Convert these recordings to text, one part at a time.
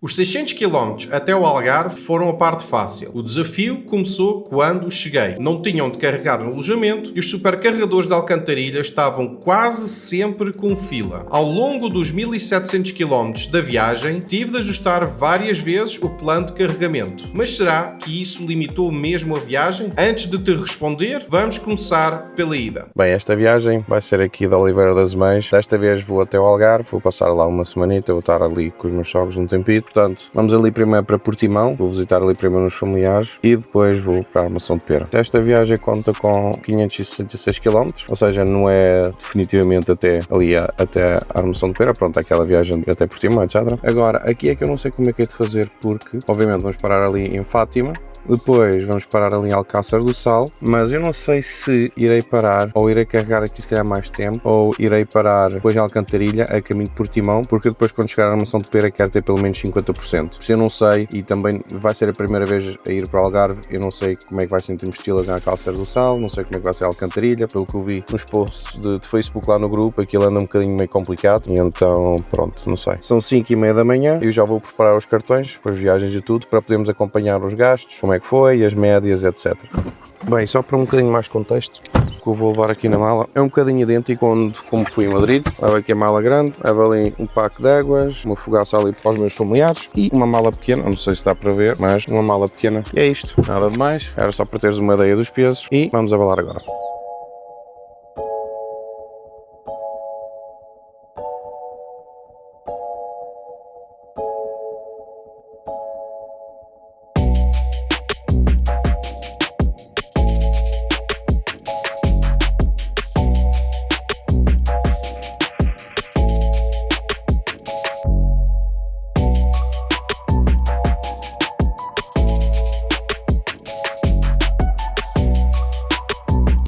Os 600 km até o Algarve foram a parte fácil. O desafio começou quando cheguei. Não tinham de carregar no alojamento e os supercarregadores de Alcantarilha estavam quase sempre com fila. Ao longo dos 1700 km da viagem, tive de ajustar várias vezes o plano de carregamento. Mas será que isso limitou mesmo a viagem? Antes de te responder, vamos começar pela ida. Bem, esta viagem vai ser aqui da Oliveira das Mães. Desta vez vou até o Algarve, vou passar lá uma semanita, vou estar ali com os meus sogros um tempito. Portanto, vamos ali primeiro para Portimão, vou visitar ali primeiro os familiares e depois vou para a Armação de Pera. Esta viagem conta com 566 km, ou seja, não é definitivamente até a Armação de Pera, pronto, aquela viagem até Portimão, etc. Agora, aqui é que eu não sei como é que é de fazer, porque obviamente vamos parar ali em Fátima, depois vamos parar ali em Alcácer do Sal, mas eu não sei se irei parar ou irei carregar aqui se calhar mais tempo ou irei parar depois em Alcantarilha a caminho de Portimão, porque depois quando chegar à Armação de Pera quero ter pelo menos 50%. Se eu não sei, e também vai ser a primeira vez a ir para o Algarve, eu não sei como é que vai ser em termos de estilas em Alcácer do Sal, não sei como é que vai ser a Alcantarilha, pelo que eu vi nos posts de Facebook lá no grupo, aquilo anda um bocadinho meio complicado, e então pronto, não sei. São 5h30 da manhã, eu já vou preparar os cartões, com as viagens e tudo, para podermos acompanhar os gastos, como é que foi, as médias, etc. Bem, só para um bocadinho mais contexto, o que eu vou levar aqui na mala é um bocadinho idêntico como fui em Madrid. Levo aqui a mala grande, levo ali um pack de águas, uma fogaça ali para os meus familiares e uma mala pequena, não sei se dá para ver, mas uma mala pequena. E é isto, nada de mais, era só para teres uma ideia dos pesos e vamos abalar agora.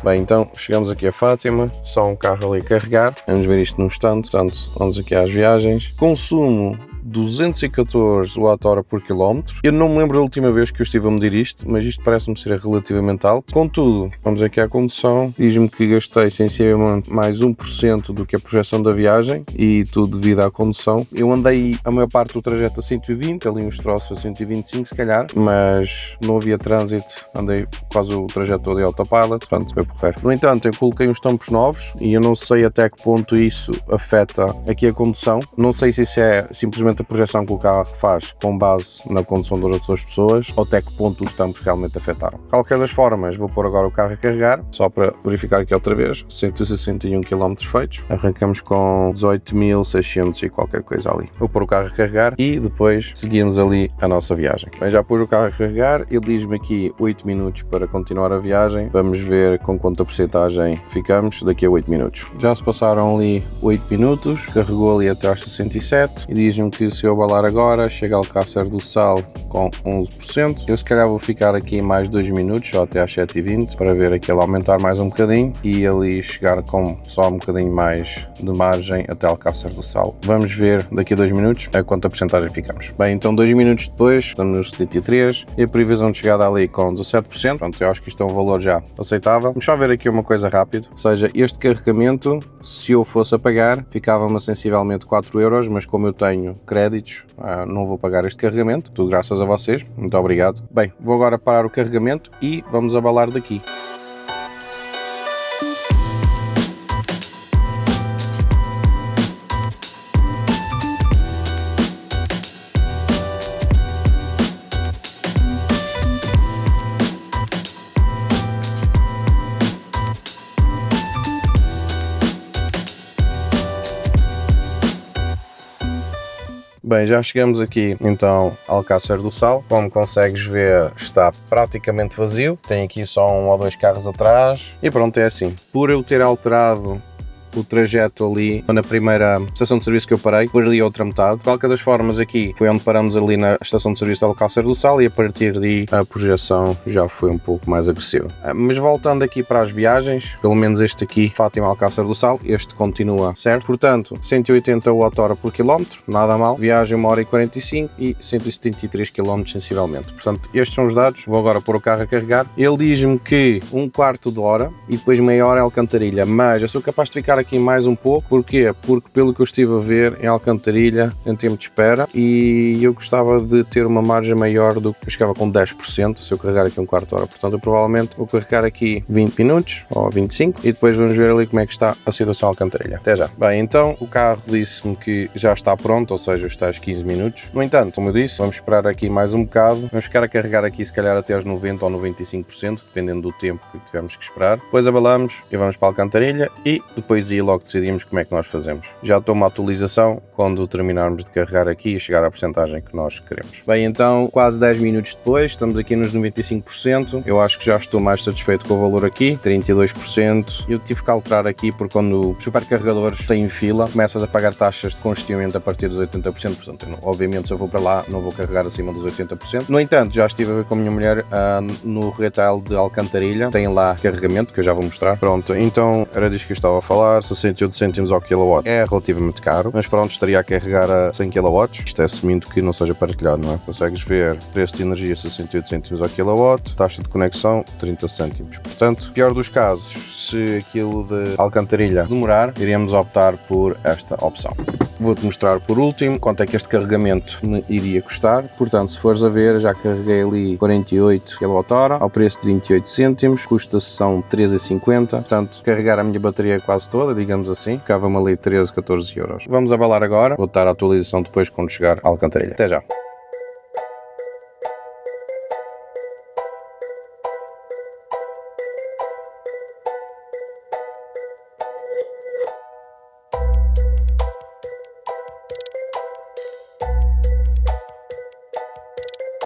Bem, então chegamos aqui a Fátima, só um carro ali a carregar, vamos ver isto num instante. Portanto, vamos aqui às viagens. Consumo 214 Wh por quilómetro. Eu não me lembro da última vez que eu estive a medir isto, mas isto parece-me ser relativamente alto. Contudo, vamos aqui à condução, diz-me que gastei sensivelmente mais 1% do que a projeção da viagem e tudo devido à condução. Eu andei a maior parte do trajeto a 120, ali uns troços a 125 se calhar, mas não havia trânsito, andei quase o trajeto todo em autopilot, portanto foi porreiro. No entanto, eu coloquei uns tampos novos e eu não sei até que ponto isso afeta aqui a condução. Não sei se isso é simplesmente a projeção que o carro faz com base na condução das outras pessoas ou até que ponto os tampos realmente afetaram. De qualquer das formas, vou pôr agora o carro a carregar, só para verificar aqui outra vez, 161 km feitos, arrancamos com 18.600 e qualquer coisa ali. Vou pôr o carro a carregar e depois seguimos ali a nossa viagem. Bem, já pus o carro a carregar, ele diz-me aqui 8 minutos para continuar a viagem, vamos ver com quanta porcentagem ficamos daqui a 8 minutos. Já se passaram ali 8 minutos, carregou ali até aos 67 e diz-me que se eu abalar agora, chega ao Alcácer do Sal com 11%. Eu se calhar vou ficar aqui mais 2 minutos, ou até às 7h20, para ver aquele aumentar mais um bocadinho e ali chegar com só um bocadinho mais de margem até Alcácer do Sal. Vamos ver daqui a 2 minutos a quanta porcentagem ficamos. Bem, então 2 minutos depois, estamos nos 73 e a previsão de chegada ali com 17%. Pronto, eu acho que isto é um valor já aceitável. Vamos só ver aqui uma coisa rápido, ou seja, este carregamento, se eu fosse a pagar, ficava-me sensivelmente 4€, mas como eu tenho créditos, não vou pagar este carregamento, tudo graças a vocês, muito obrigado. Bem, vou agora parar o carregamento e vamos abalar daqui. Bem, já chegamos aqui então ao Alcácer do Sal. Como consegues ver, está praticamente vazio. Tem aqui só 1 ou 2 carros atrás. E pronto, é assim. Por eu ter alterado o trajeto ali na primeira estação de serviço que eu parei, por ali a outra metade. De qualquer das formas, aqui foi onde paramos ali na estação de serviço do Alcácer do Sal e a partir daí a projeção já foi um pouco mais agressiva. Mas voltando aqui para as viagens, pelo menos este aqui, Fátima Alcácer do Sal, este continua certo. Portanto, 180 Wh por quilómetro, nada mal. Viagem 1h45 e 173 km sensivelmente. Portanto, estes são os dados. Vou agora pôr o carro a carregar. Ele diz-me que 1/4 de hora e depois meia hora é Alcantarilha, mas eu sou capaz de ficar aqui mais um pouco. Porquê? Porque pelo que eu estive a ver em Alcantarilha em tempo de espera, e eu gostava de ter uma margem maior do que eu chegava com 10% se eu carregar aqui um quarto de hora. Portanto, eu provavelmente vou carregar aqui 20 minutos ou 25 e depois vamos ver ali como é que está a situação em Alcantarilha. Até já. Bem, então o carro disse-me que já está pronto, ou seja, está aos 15 minutos. No entanto, como eu disse, vamos esperar aqui mais um bocado. Vamos ficar a carregar aqui se calhar até aos 90 ou 95%, dependendo do tempo que tivermos que esperar. Depois abalamos e vamos para a Alcantarilha e depois aí logo decidimos como é que nós fazemos. Já estou uma atualização quando terminarmos de carregar aqui e chegar à porcentagem que nós queremos. Bem, então quase 10 minutos depois, estamos aqui nos 95%. Eu acho que já estou mais satisfeito com o valor aqui, 32%. Eu tive que alterar aqui porque quando os supercarregadores têm fila, começas a pagar taxas de congestionamento a partir dos 80%. Portanto, obviamente se eu vou para lá não vou carregar acima dos 80%. No entanto, já estive a ver com a minha mulher no retail de Alcantarilha, tem lá carregamento que eu já vou mostrar. Pronto, então era disto que eu estava a falar, 68 cêntimos ao kilowatt é relativamente caro, mas pronto, estaria a carregar a 100 kW, isto é assumindo que não seja partilhado, não é? Consegues ver preço de energia 68 cêntimos ao kilowatt, taxa de conexão 30 cêntimos. Portanto, pior dos casos, se aquilo de Alcantarilha demorar, iríamos optar por esta opção. Vou-te mostrar por último quanto é que este carregamento me iria custar. Portanto, se fores a ver, já carreguei ali 48 kWh ao preço de 28 cêntimos, custo da sessão 13,50. Portanto, carregar a minha bateria quase toda, digamos assim, ficava-me ali 13, 14 euros. Vamos abalar agora, vou dar a atualização depois quando chegar à Alcantarilha. Até já!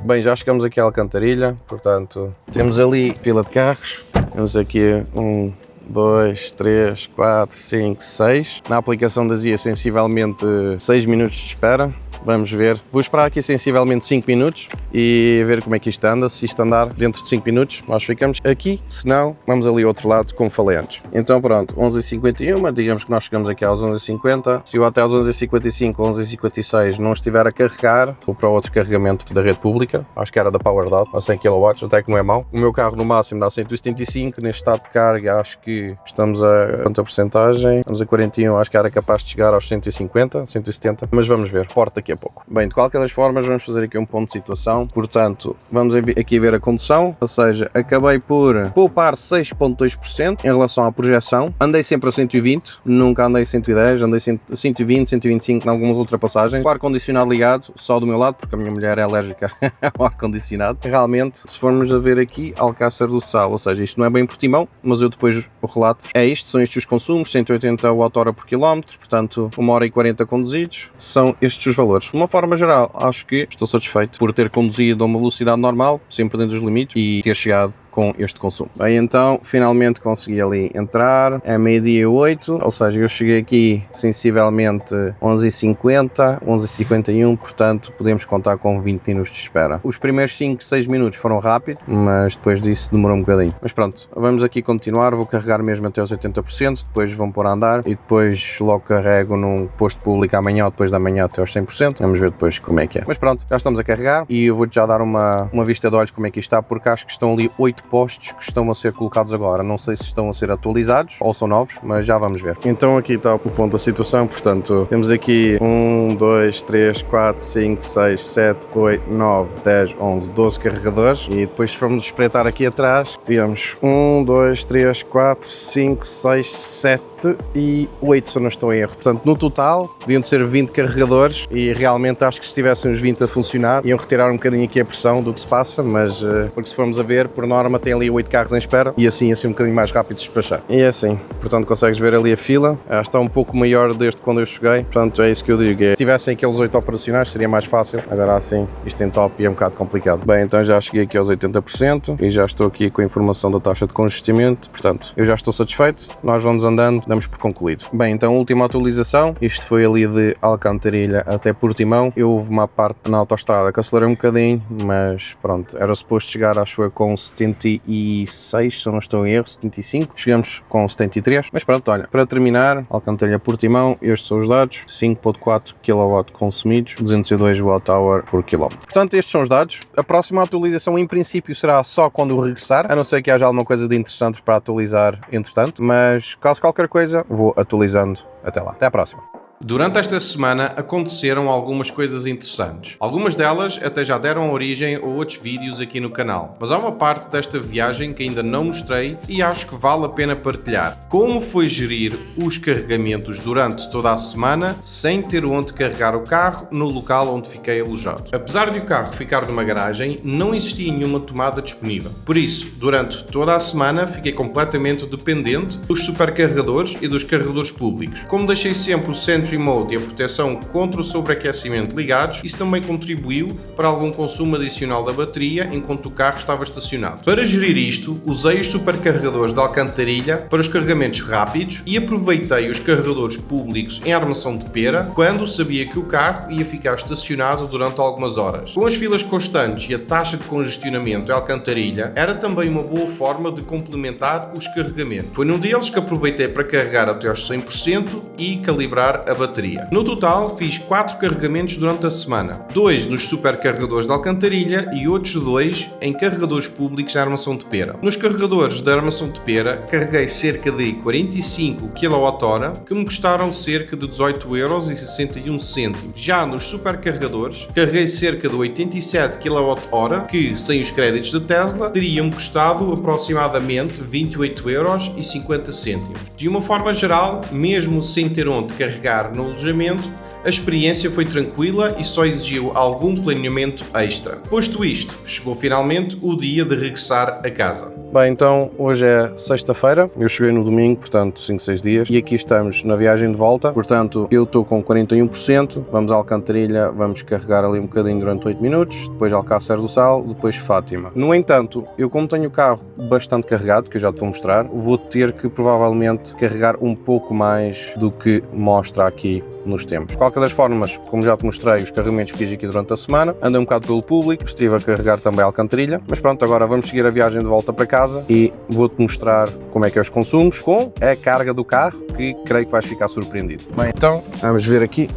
Bem, já chegamos aqui à Alcantarilha, portanto, temos ali fila de carros, temos aqui 1, 2, 3, 4, 5, 6. Na aplicação dizia sensivelmente 6 minutos de espera. Vamos ver. Vou esperar aqui sensivelmente 5 minutos e ver como é que isto anda. Se isto andar dentro de 5 minutos, nós ficamos aqui. Se não, vamos ali ao outro lado, como falei antes. Então pronto, 11h51, digamos que nós chegamos aqui às 11h50. Se eu até às 11h55 ou 11h56 não estiver a carregar, vou para o outro carregamento da rede pública. Acho que era da PowerDot, a 100 kW, até que não é mau. O meu carro no máximo dá 175, neste estado de carga acho que estamos a quanta porcentagem? Estamos a 41, acho que era capaz de chegar aos 150, 170, mas vamos ver. Porta daqui a pouco. Bem, de qualquer das formas, vamos fazer aqui um ponto de situação. Portanto, vamos aqui ver a condução, ou seja, acabei por poupar 6,2% em relação à projeção. Andei sempre a 120, nunca andei a 110, andei a 120, 125 em algumas ultrapassagens. O ar-condicionado ligado, só do meu lado, porque a minha mulher é alérgica ao ar-condicionado. Realmente, se formos a ver aqui, Alcácer do Sal, ou seja, isto não é bem Portimão, mas eu depois o relato é isto, são estes os consumos, 180 Wh por quilómetro, portanto 1h40 conduzidos, são estes os valores. De uma forma geral, acho que estou satisfeito por ter conduzido a uma velocidade normal, sempre dentro dos limites, e ter chegado com este consumo. Bem, então, finalmente consegui ali entrar, é meio-dia 8, ou seja, eu cheguei aqui sensivelmente 11h50, 11h51, portanto, podemos contar com 20 minutos de espera. Os primeiros 5, 6 minutos foram rápidos, mas depois disso demorou um bocadinho. Mas pronto, vamos aqui continuar, vou carregar mesmo até aos 80%, depois vão pôr a andar e depois logo carrego num posto público amanhã ou depois da manhã até aos 100%, vamos ver depois como é que é. Mas pronto, já estamos a carregar e eu vou-te já dar uma vista de olhos como é que está, porque acho que estão ali 8 postos que estão a ser colocados agora. Não sei se estão a ser atualizados ou são novos, mas já vamos ver. Então aqui está o ponto da situação, portanto, temos aqui 1, 2, 3, 4, 5, 6, 7, 8, 9, 10, 11, 12 carregadores e depois se formos espreitar aqui atrás, temos 1, 2, 3, 4, 5, 6, 7 e 8 se eu não estou em erro. Portanto, no total, deviam de ser 20 carregadores e realmente acho que se tivessem os 20 a funcionar, iam retirar um bocadinho aqui a pressão do que se passa, mas porque se formos a ver, por norma tem ali 8 carros em espera e assim um bocadinho mais rápido de despachar. E é assim, portanto consegues ver ali a fila, está um pouco maior desde quando eu cheguei, portanto é isso que eu digo, se tivessem aqueles 8 operacionais seria mais fácil, agora assim isto em top e é um bocado complicado. Bem, então já cheguei aqui aos 80% e já estou aqui com a informação da taxa de congestionamento, portanto eu já estou satisfeito, nós vamos andando, damos por concluído. Bem, então última atualização, isto foi ali de Alcantarilha até Portimão, houve uma parte na autoestrada que acelerei um bocadinho, mas pronto, era suposto chegar acho eu com 76, se eu não estou em erro, 75, chegamos com 73, mas pronto, olha, para terminar, Alcantarilha Portimão, estes são os dados, 5.4 kW consumidos, 202 Wh por quilómetro. Portanto, estes são os dados, a próxima atualização em princípio será só quando regressar, a não ser que haja alguma coisa de interessante para atualizar entretanto, mas caso qualquer coisa coisa vou atualizando. Até lá, até à próxima. Durante esta semana aconteceram algumas coisas interessantes. Algumas delas até já deram origem a outros vídeos aqui no canal, mas há uma parte desta viagem que ainda não mostrei e acho que vale a pena partilhar. Como foi gerir os carregamentos durante toda a semana sem ter onde carregar o carro no local onde fiquei alojado. Apesar de o carro ficar numa garagem, não existia nenhuma tomada disponível. Por isso, durante toda a semana fiquei completamente dependente dos supercarregadores e dos carregadores públicos. Como deixei sempre o Sentry Mode e a proteção contra o sobreaquecimento ligados, isso também contribuiu para algum consumo adicional da bateria enquanto o carro estava estacionado. Para gerir isto, usei os supercarregadores de alcantarilha para os carregamentos rápidos e aproveitei os carregadores públicos em armação de pera quando sabia que o carro ia ficar estacionado durante algumas horas. Com as filas constantes e a taxa de congestionamento em alcantarilha, era também uma boa forma de complementar os carregamentos. Foi num deles que aproveitei para carregar até aos 100% e calibrar a bateria. No total, fiz 4 carregamentos durante a semana. 2 nos supercarregadores de alcantarilha e outros 2 em carregadores públicos de armação de pera. Nos carregadores de armação de pera, carreguei cerca de 45 kWh, que me custaram cerca de 18,61€. Já nos supercarregadores, carreguei cerca de 87 kWh, que, sem os créditos da Tesla, teriam custado aproximadamente 28,50€. De uma forma geral, mesmo sem ter onde carregar no alojamento, a experiência foi tranquila e só exigiu algum planeamento extra. Posto isto, chegou finalmente o dia de regressar a casa. Bem, então hoje é sexta-feira, eu cheguei no domingo, portanto 5, 6 dias, e aqui estamos na viagem de volta, portanto eu estou com 41%, vamos à Alcantarilha, vamos carregar ali um bocadinho durante 8 minutos, depois Alcácer do Sal, depois Fátima. No entanto, eu como tenho o carro bastante carregado, que eu já te vou mostrar, vou ter que provavelmente carregar um pouco mais do que mostra aqui nos tempos. De qualquer das formas, como já te mostrei, os carregamentos que fiz aqui durante a semana, andei um bocado pelo público, estive a carregar também a Alcantarilha, mas pronto, agora vamos seguir a viagem de volta para casa e vou-te mostrar como é que é os consumos com a carga do carro, que creio que vais ficar surpreendido. Bem, então, vamos ver aqui.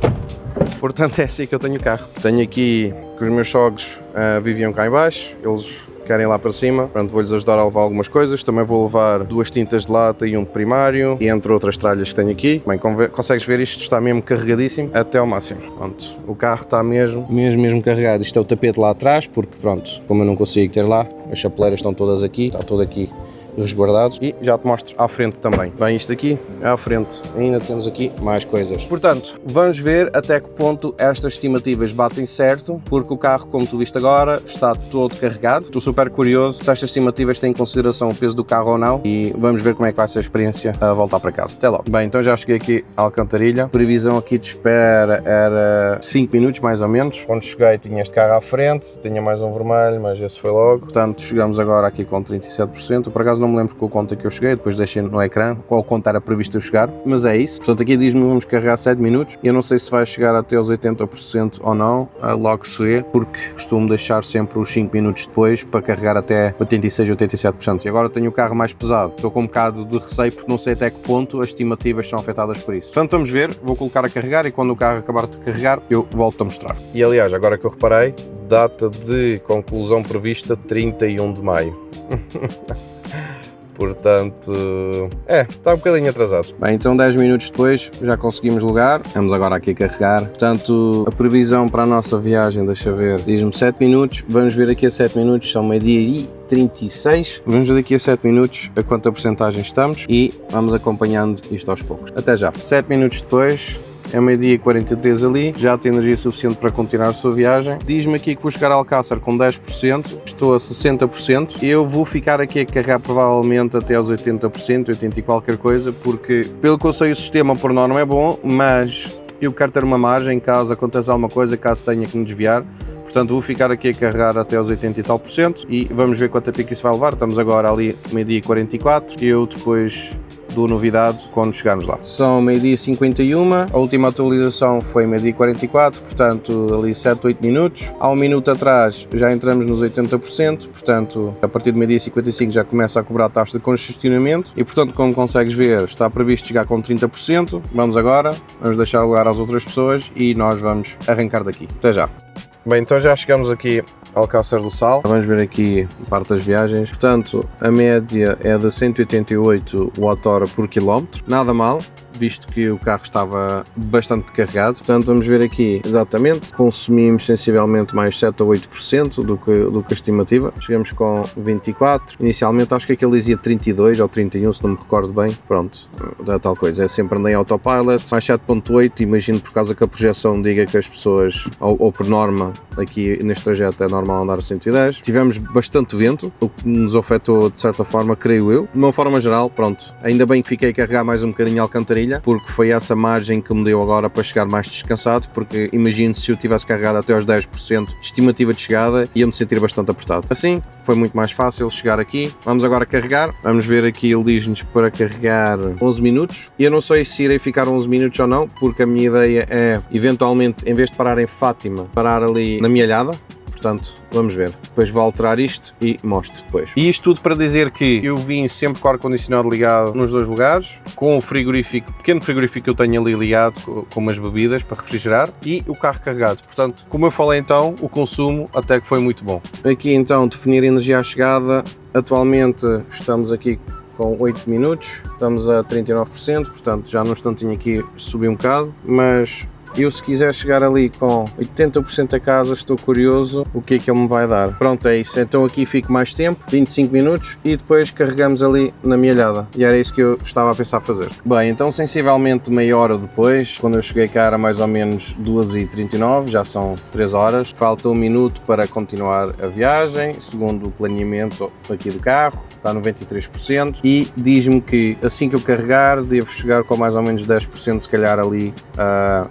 Portanto, é assim que eu tenho o carro. Tenho aqui que os meus sogros viviam cá em baixo, eles querem lá para cima, portanto vou-lhes ajudar a levar algumas coisas, também vou levar 2 tintas de lata e um de primário, e entre outras tralhas que tenho aqui. Bem, consegues ver, isto está mesmo carregadíssimo até ao máximo. Pronto, o carro está mesmo carregado. Isto é o tapete lá atrás, porque pronto, como eu não consigo ter lá, as chapeleiras estão todas aqui, está tudo aqui resguardados, e já te mostro à frente também. Bem, isto aqui é à frente, ainda temos aqui mais coisas. Portanto, vamos ver até que ponto estas estimativas batem certo, porque o carro, como tu viste agora, está todo carregado. Estou super curioso se estas estimativas têm em consideração o peso do carro ou não, e vamos ver como é que vai ser a experiência a voltar para casa. Até logo. Bem, então já cheguei aqui à Alcantarilha. A previsão aqui de espera era 5 minutos mais ou menos. Quando cheguei tinha este carro à frente, tinha mais um vermelho, mas esse foi logo. Portanto, chegamos agora aqui com 37%. Por acaso não me lembro com a conta que eu cheguei, depois deixei no ecrã qual conta era previsto eu chegar, mas é isso. Portanto, aqui diz-me que vamos carregar 7 minutos. Eu não sei se vai chegar até aos 80% ou não, logo se vê, porque costumo deixar sempre os 5 minutos depois para carregar até 86, 87%. E agora tenho o carro mais pesado. Estou com um bocado de receio porque não sei até que ponto as estimativas são afetadas por isso. Portanto, vamos ver, vou colocar a carregar e quando o carro acabar de carregar, eu volto a mostrar. E aliás, agora que eu reparei, data de conclusão prevista 31 de maio. Portanto, está um bocadinho atrasado. Bem, então 10 minutos depois já conseguimos ligar. Vamos agora aqui a carregar. Portanto, a previsão para a nossa viagem, deixa ver, diz-me 7 minutos. Vamos ver aqui a 7 minutos, são meio-dia e 36. Vamos ver daqui a 7 minutos a quanta porcentagem estamos e vamos acompanhando isto aos poucos. Até já. 7 minutos depois. É meio-dia e 43 ali, já tem energia suficiente para continuar a sua viagem. Diz-me aqui que vou chegar a Alcácer com 10%, estou a 60%. Eu vou ficar aqui a carregar provavelmente até aos 80%, 80 e qualquer coisa, porque pelo que eu sei o sistema por norma é bom, mas eu quero ter uma margem caso aconteça alguma coisa, caso tenha que me desviar. Portanto, vou ficar aqui a carregar até aos 80 e tal por cento e vamos ver quanto tempo isso vai levar. Estamos agora ali meio-dia e 44, eu depois dou novidade quando chegarmos lá. São meio-dia e 51, a última atualização foi meio-dia e 44, portanto ali 7, 8 minutos. Há um minuto atrás já entramos nos 80%, portanto a partir de meio-dia e 55 já começa a cobrar a taxa de congestionamento e portanto, como consegues ver, está previsto chegar com 30%. Vamos agora, vamos deixar lugar às outras pessoas e nós vamos arrancar daqui. Até já! Bem, então já chegamos aqui ao Alcácer do Sal. Vamos ver aqui a parte das viagens. Portanto, a média é de 188 Wh por quilómetro. Nada mal, visto que o carro estava bastante carregado. Portanto, vamos ver aqui exatamente. Consumimos sensivelmente mais 7 ou 8% do que a estimativa. Chegamos com 24. Inicialmente acho que aquele dizia 32 ou 31, se não me recordo bem. Pronto, da tal coisa. É sempre andei em autopilot. Mais 7.8, imagino por causa que a projeção diga que as pessoas, ou por norma, aqui neste trajeto é normal andar a 110. Tivemos bastante vento, o que nos afetou de certa forma, creio eu. De uma forma geral, pronto, ainda bem que fiquei a carregar mais um bocadinho a alcantarilha, porque foi essa margem que me deu agora para chegar mais descansado, porque imagino se eu tivesse carregado até aos 10% de estimativa de chegada, ia-me sentir bastante apertado. Assim, foi muito mais fácil chegar aqui. Vamos agora carregar. Vamos ver aqui, ele diz-nos para carregar 11 minutos. E eu não sei se irei ficar 11 minutos ou não, porque a minha ideia é, eventualmente, em vez de parar em Fátima, parar ali na Mielhada. Portanto, vamos ver. Depois vou alterar isto e mostro depois. E isto tudo para dizer que eu vim sempre com o ar-condicionado ligado nos dois lugares, com o frigorífico, pequeno frigorífico que eu tenho ali ligado, com umas bebidas para refrigerar, e o carro carregado. Portanto, como eu falei então, o consumo até que foi muito bom. Aqui então, definir energia à chegada. Atualmente estamos aqui com 8 minutos, estamos a 39%, portanto já no instantinho aqui subi um bocado, mas eu se quiser chegar ali com 80% a casa, estou curioso o que é que ele me vai dar. Pronto, é isso. Então aqui fico mais tempo, 25 minutos, e depois carregamos ali na Mielhada. E era isso que eu estava a pensar fazer. Bem, então sensivelmente meia hora depois, quando eu cheguei cá era mais ou menos 2h39, já são 3 horas. Falta 1 minuto para continuar a viagem, segundo o planeamento aqui do carro, está 93%, e diz-me que assim que eu carregar, devo chegar com mais ou menos 10% se calhar ali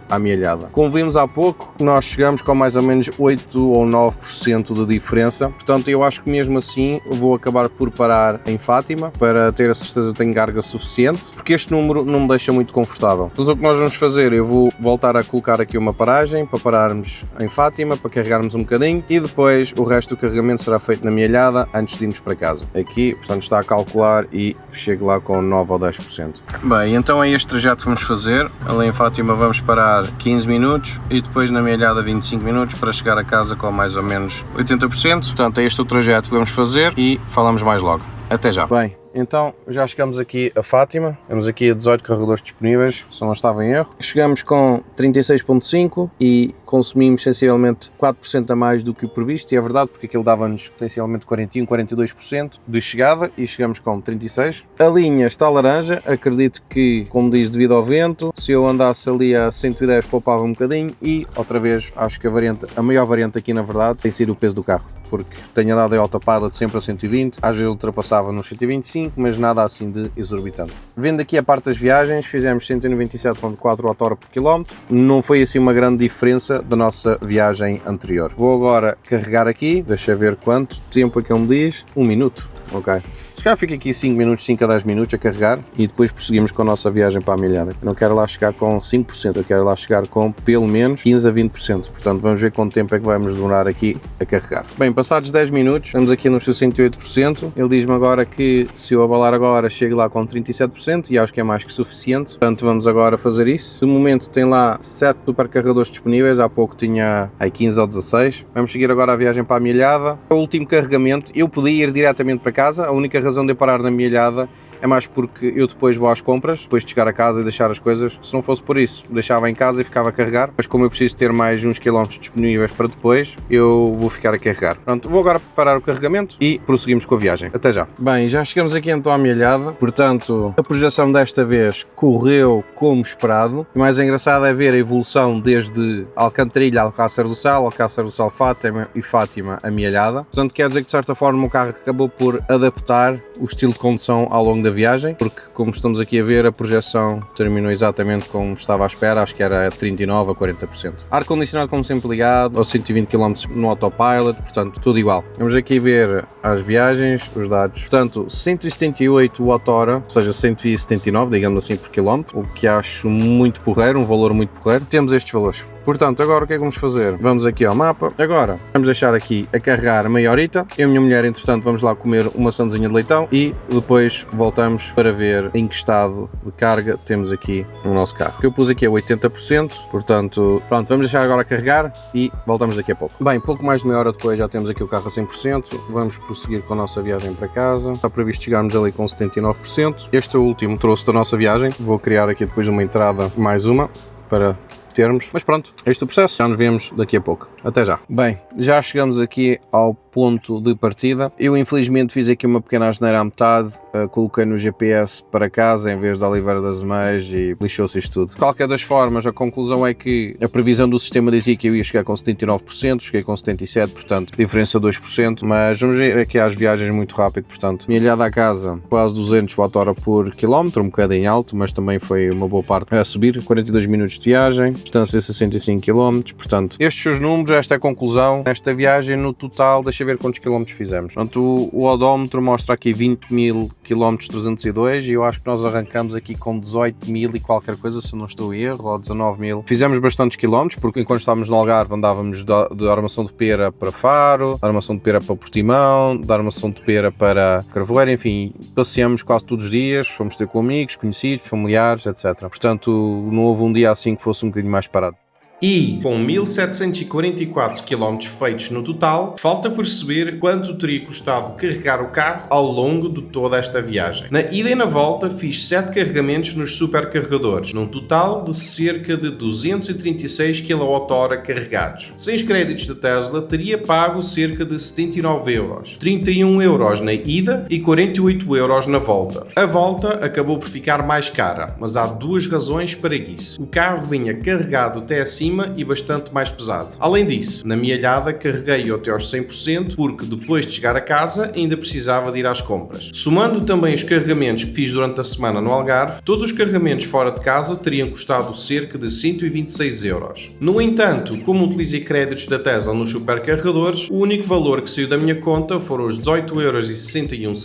à Mielhada. Como vimos há pouco, nós chegamos com mais ou menos 8 ou 9% de diferença, portanto eu acho que mesmo assim vou acabar por parar em Fátima para ter a certeza que tenho carga suficiente, porque este número não me deixa muito confortável. Tudo o que nós vamos fazer, eu vou voltar a colocar aqui uma paragem para pararmos em Fátima, para carregarmos um bocadinho, e depois o resto do carregamento será feito na Mielhada antes de irmos para casa. Aqui, portanto, está a calcular e chego lá com 9 ou 10%. Bem, então é este trajeto que vamos fazer. Ali em Fátima vamos parar 15 minutos e depois na Mielhada 25 minutos para chegar a casa com mais ou menos 80%. Portanto, é este o trajeto que vamos fazer e falamos mais logo. Até já. Bem, então já chegamos aqui a Fátima, temos aqui 18 carregadores disponíveis, se não estava em erro. Chegamos com 36.5 e consumimos sensivelmente 4% a mais do que o previsto, e é verdade porque aquilo dava-nos sensivelmente 41, 42% de chegada e chegamos com 36. A linha está laranja, acredito que, como diz, devido ao vento, se eu andasse ali a 110 poupava um bocadinho, e outra vez acho que a maior variante aqui na verdade tem sido o peso do carro, porque tenho andado em autopilot sempre a 120, às vezes ultrapassava nos 125, mas nada assim de exorbitante. Vendo aqui a parte das viagens, fizemos 197.4 Wh por quilómetro, não foi assim uma grande diferença da nossa viagem anterior. Vou agora carregar aqui, deixa ver quanto tempo é que ele me diz, 1 minuto, ok. Já fica aqui 5 minutos, 5 a 10 minutos a carregar e depois prosseguimos com a nossa viagem para a Mielhada. Não quero lá chegar com 5%, eu quero lá chegar com pelo menos 15 a 20%. Portanto, vamos ver quanto tempo é que vamos demorar aqui a carregar. Bem, passados 10 minutos, estamos aqui nos 68%. Ele diz-me agora que se eu abalar agora, chego lá com 37% e acho que é mais que suficiente. Portanto, vamos agora fazer isso. De momento tem lá 7 supercarregadores disponíveis, há pouco tinha aí 15 ou 16. Vamos seguir agora a viagem para a Mielhada. O último carregamento, eu podia ir diretamente para casa, a única razão de eu parar na Mielhada é mais porque eu depois vou às compras, depois de chegar a casa e deixar as coisas. Se não fosse por isso, deixava em casa e ficava a carregar, mas como eu preciso ter mais uns quilómetros disponíveis para depois, eu vou ficar a carregar. Pronto, vou agora preparar o carregamento e prosseguimos com a viagem. Até já. Bem, já chegamos aqui então à Mielhada, portanto, a projeção desta vez correu como esperado. O mais engraçado é ver a evolução desde Alcantarilha, Alcácer do Sal, Alcácer do Sal, Fátima e Fátima a Mielhada. Portanto, quer dizer que de certa forma o carro acabou por adaptar o estilo de condução ao longo da viagem, porque como estamos aqui a ver, a projeção terminou exatamente como estava à espera, acho que era 39 a 40%. Ar-condicionado como sempre ligado, aos 120 km no autopilot, portanto tudo igual. Vamos aqui ver as viagens, os dados. Portanto, 178 Wh, ou seja, 179, digamos assim, por quilómetro, o que acho muito porreiro, um valor muito porreiro. Temos estes valores. Portanto, agora o que é que vamos fazer? Vamos aqui ao mapa. Agora, vamos deixar aqui a carregar meia horita. Eu e a minha mulher, entretanto, vamos lá comer uma sandezinha de leitão e depois voltamos para ver em que estado de carga temos aqui o nosso carro. O que eu pus aqui é 80%, portanto, pronto, vamos deixar agora carregar e voltamos daqui a pouco. Bem, pouco mais de meia hora depois já temos aqui o carro a 100%. Vamos prosseguir com a nossa viagem para casa. Está previsto chegarmos ali com 79%. Este é o último troço da nossa viagem. Vou criar aqui depois uma entrada, mais uma, para termos. Mas pronto, este é o processo. Já nos vemos daqui a pouco. Até já. Bem, já chegamos aqui ao ponto de partida. Eu infelizmente fiz aqui uma pequena asneira à metade. Coloquei no GPS para casa em vez da Oliveira das Meias e lixou-se isto tudo. De qualquer das formas, a conclusão é que a previsão do sistema dizia que eu ia chegar com 79%, cheguei com 77%, portanto, diferença 2%, mas vamos ver aqui às viagens muito rápido, portanto, milhada à casa, quase 200 Wh por quilómetro, um bocadinho alto, mas também foi uma boa parte a subir, 42 minutos de viagem, distância 65 km, portanto, estes são os números, esta é a conclusão, esta viagem no total, deixa ver quantos quilómetros fizemos. Portanto, o odómetro mostra aqui 20.000 km 302 e eu acho que nós arrancamos aqui com 18.000 e qualquer coisa, se não estou a erro, ou 19.000. Fizemos bastantes quilómetros, porque enquanto estávamos no Algarve andávamos de Armação de Pera para Faro, da Armação de Pera para Portimão, da Armação de Pera para Carvoeiro, enfim, passeamos quase todos os dias, fomos ter com amigos, conhecidos, familiares, etc. Portanto, não houve um dia assim que fosse um bocadinho mais parado. E, com 1.744 km feitos no total, falta perceber quanto teria custado carregar o carro ao longo de toda esta viagem. Na ida e na volta fiz 7 carregamentos nos supercarregadores, num total de cerca de 236 kWh carregados. Sem os créditos da Tesla, teria pago cerca de 79 euros, 31 euros na ida e 48 euros na volta. A volta acabou por ficar mais cara, mas há duas razões para isso. O carro vinha carregado até acima e bastante mais pesado. Além disso, na mielhada carreguei-o até aos 100% porque depois de chegar a casa ainda precisava de ir às compras. Somando também os carregamentos que fiz durante a semana no Algarve, todos os carregamentos fora de casa teriam custado cerca de 126 euros. No entanto, como utilizei créditos da Tesla nos supercarregadores, o único valor que saiu da minha conta foram os 18,61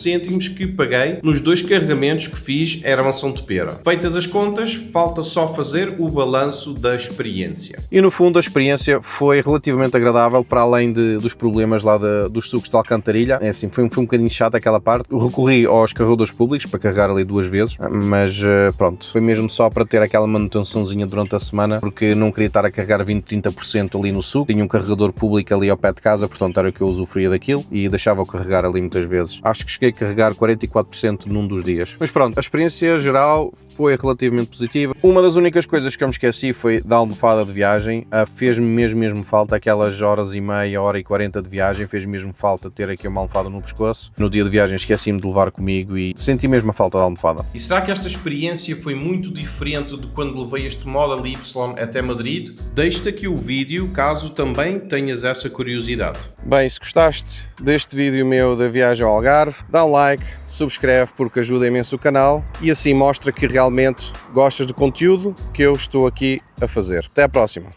euros que paguei nos 2 carregamentos que fiz em Armação de Pera. Feitas as contas, falta só fazer o balanço da experiência. E no fundo a experiência foi relativamente agradável, para além dos problemas lá dos sucos de alcantarilha. É assim, foi um bocadinho chato aquela parte. Eu recorri aos carregadores públicos para carregar ali 2 vezes, mas pronto, foi mesmo só para ter aquela manutençãozinha durante a semana, porque não queria estar a carregar 20-30% ali no suco. Tinha um carregador público ali ao pé de casa, portanto era o que eu usufruía daquilo e deixava-o carregar ali muitas vezes. Acho que cheguei a carregar 44% num dos dias. Mas pronto, a experiência geral foi relativamente positiva. Uma das únicas coisas que eu me esqueci foi da almofada de viagem. Fez-me mesmo falta aquelas horas e meia, hora e 40 de viagem, fez-me mesmo falta ter aqui uma almofada no pescoço. No dia de viagem esqueci-me de levar comigo e senti mesmo a falta da almofada. E será que esta experiência foi muito diferente de quando levei este Model Y até Madrid? Deixa-te aqui o vídeo caso também tenhas essa curiosidade. Bem, se gostaste deste vídeo meu da viagem ao Algarve, dá um like, subscreve porque ajuda imenso o canal e assim mostra que realmente gostas do conteúdo que eu estou aqui a fazer. Até à próxima!